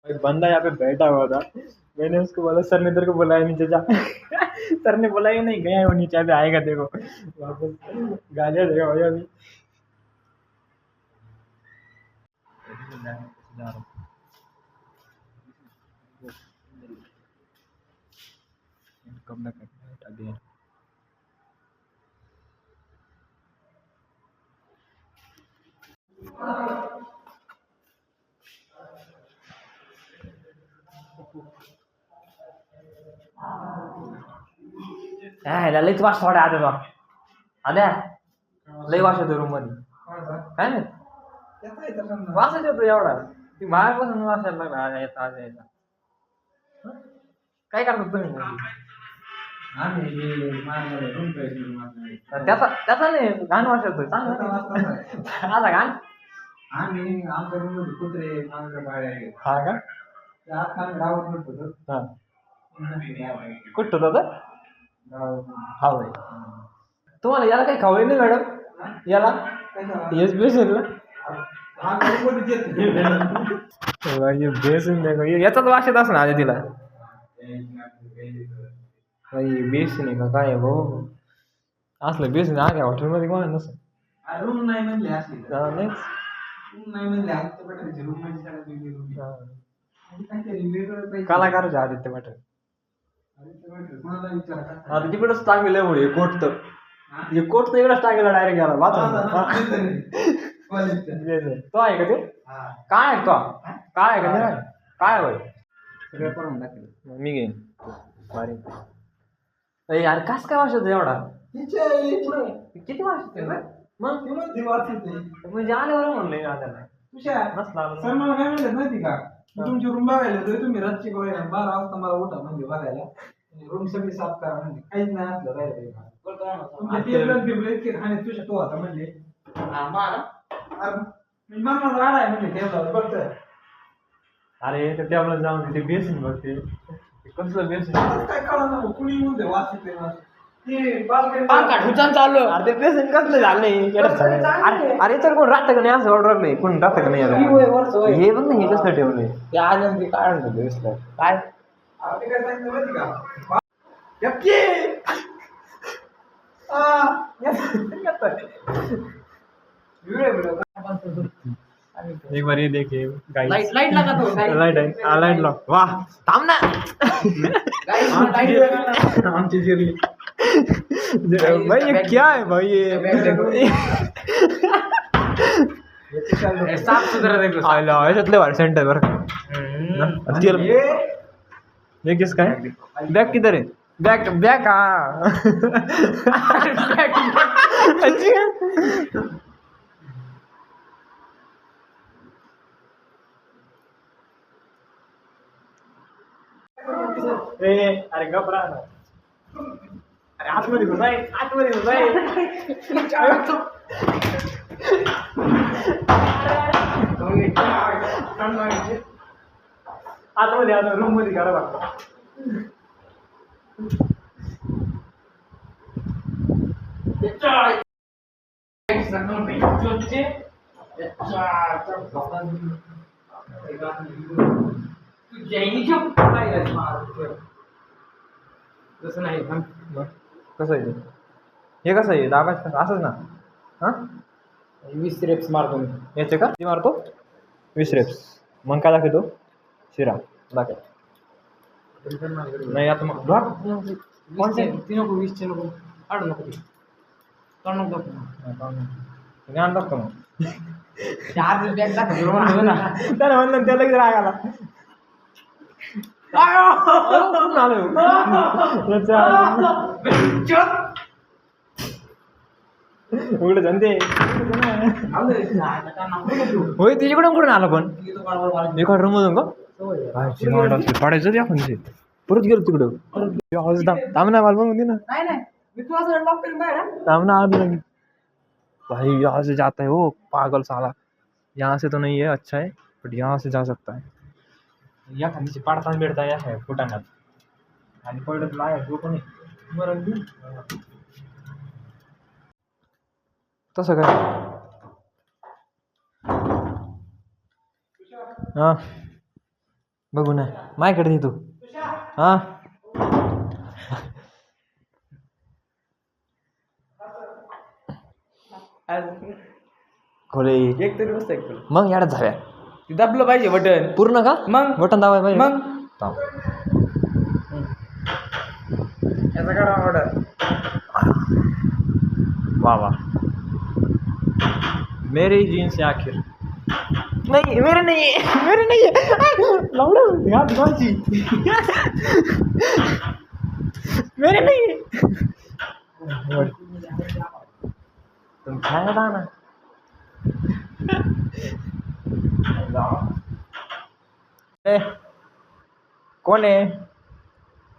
एक बंदा यहाँ पे बैठा हुआ था। मैंने उसको बोला सर ने तेरे को बुलाया नीचे जा। सर ने बोला ही नहीं, गया है वो नीचे, अभी आएगा देखो वापस, गालियाँ देगा भैया अभी। जा रहा हूँ। कब ना करना अभी। लईच वास थोडा आता आद्या, लई वास येतो रूम मध्ये काय नाही, वासच येतो एवढा. ती बाहेरपासून वास यायला लागला यायचा. काय करतात तुम्ही? त्याचा त्याचा नाही घाण वास येतोय चांगला. आता घाण आम्ही आमच्या रूम मध्ये कुत्रे बाहेर हा का? गावात होतो. हा कुठं होतं? हा भाई, तुम्हाला याला काही खावलं नाही मॅडम? याला येस बेसन बेसन नाही याचाच वास येत असं आधी तिला. बेसन आहे का काय भाऊ? असलं बेसन आग्या हॉटेलमध्ये कोण नसं रूम नाही म्हणले असे नाही. रूम नाही म्हणले आदित्य पठाणाची रूम मध्ये कलाकारच आदित्य पाटील. मला विचार आता तिकडच टाकेल हे कोट तर, हे कोट तर इकडेच टाकेला डायरेक्ट गेला बाथरूम. तो आहे का ते? काय आहे तो? काय आहे का ते? काय भाई मी घेईन यार. कस काय वाटत एवढा? किती वाजता मग म्हणजे आल्यावर म्हणलं नसला. सर मला काय म्हणत माहिती का, तुमची रूम बघायला तर तुम्ही रातची 12 वाजता मला उठा म्हणजे बघायला, रूम सगळी साफ करा म्हणजे काहीच नाही असलं राहिलं इतके खाणे तुझ्या तो आता म्हणजे मला राडा आहे म्हणजे टेबलावर बघत. अरे त्या टेबलात जाऊन ते बेसन बघते कसलं बेसन काय कळलं कुणी म्हणते वाच येते चालू. अरे ते बेसन कसलं झालंय? अरे तर कोण राहतं का नाही असं ऑर्डर नाही, कोण राहतं का नाही? हे बघ ना, हे कसं ठेवलंय ते आलं ते काय म्हणतो दिसलं काय काय सांगितलं माहिती का? एक बार ये देखे लाइट लाइट लगा दो लाइट है, लाइट लो. वाह थांब ना. आमची जिरली भाई ये क्या है भाई? ये साफ सुथरा देखो. आला याच्यातले वार सेंटर बरं. ये किसका है? बैग किधर है? बैग बैग हाँ. अच्छी है. अरे घबरा ना. अरे आतमध्ये घुसाय, आतमध्ये घुसाय. आतमध्ये आता रूम मध्ये घरा लागतो. तसं नाही. कसं आहे हे? कसं आहे दाबाच असंच ना? हा 20 रेप्स मारतो मी. याचे का किती मारतो? 20 रेप्स. मग काय दाखवतो? शिरा दाखव. नाही आता मग कोणते? 3 नको 20 चे नको. काढू नको ते. काढू नको. ज्ञान दाखव मग. चार बॅग दाखव ना. त्याला म्हणलं त्याला लगेच राग आला. उघड धंदे होय. तिच्याकडून कुठून आला पण एका रूम मधून का पाडायचं ते आपण परत गेलो तिकडं. थांब ना मला बघून दे ना. थांब ना आज लगे भाई यहाँ से जाता है वो पागल साला. यहाँ से तो नहीं है, अच्छा है बट यहाँ से जा सकता है. या खाली पाडताना भेटता या फुटाण्यात आणि पडत लाय जो पण तसं काय. हा बघू ना माझ्याकडे दे तू हा खोले एक तरी बसत एक मग याडच झाल्या ते दाबलं पाहिजे बटन पूर्ण का मग बटन दाबाय पाहिजे मग थांब. याचा करा ऑर्डर वाह वाह मेरी जीन्स है आखिर नहीं मेरे नहीं है मेरे नहीं है लौड़ा यहाँ दुकान ची मेरे नहीं है तुम खाया था ना ए कोण आहे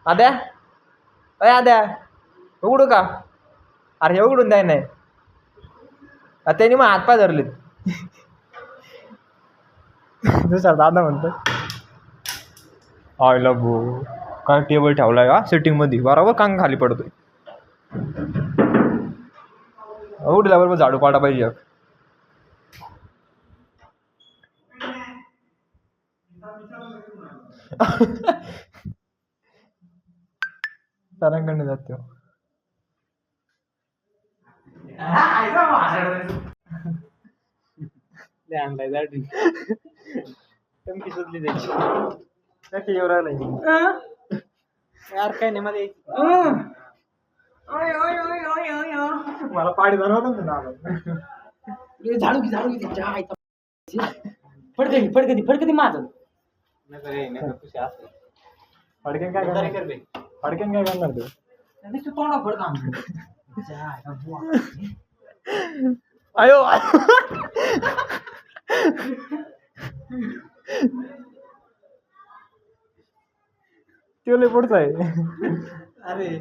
आद्या अय आद्या उघडू का अरे हे उघडून द्याय नाही त्यांनी मग हातपाय धरलेत दुसरा दादा म्हणतो आय लव भो काय टेबल ठेवलाय का सेटिंग मध्ये बरोबर कांग खाली पडतोय उठल्या बरोबर झाडू पाडा पाहिजे सरांकडे जातो आणलाय जाडी टमकी शोधली त्याची येऊ राहिला यार काय नाही मध्ये मला पाडी जाणवत ना झाडू की त्याच्या आईचा फडकती माझं फडकेन काय करणार फडकेन काय करणार तू तोंडा फडका अयो तो लय पुढचा आहे अरे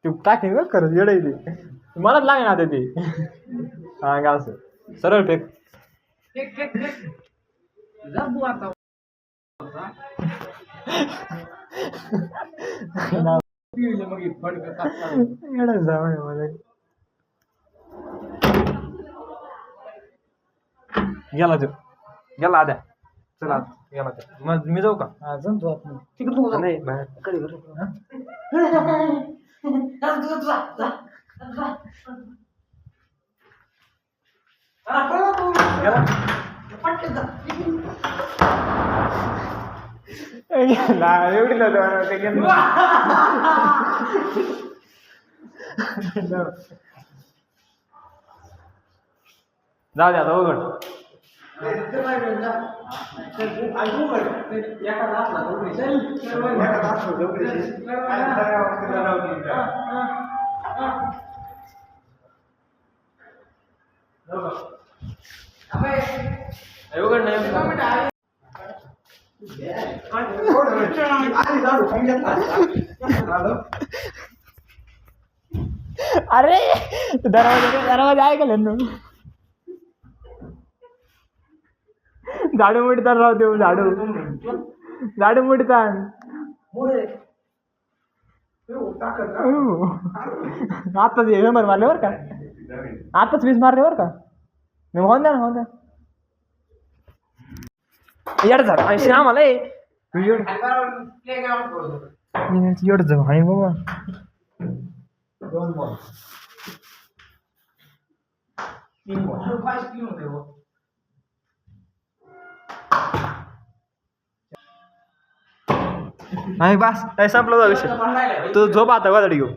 तू टाकेन का खरंच येडं आहे ते मलाच लागेल आता ते हा का असं सरळ फेक येडं जा मला गेला तो गेला आद्या चला गेला तो मग मी जाऊ का अजून तू तिकडे नाही बाहेर एवढी जाऊ दे आता उघड उघड नाही अरे दरवाजा ऐकलं ना झाडू मुडतान राहू देऊ झाडू मुडतान आताच हे नंबर मारले बरं का आताच 20 मारले बरं का होऊन द्या ना होऊन द्या एवढं झाड आणि आम्हाला एवढं जाऊ आणि बाबा नाही बस काय संपला जा विषय तू झोप आता वादळ घेऊ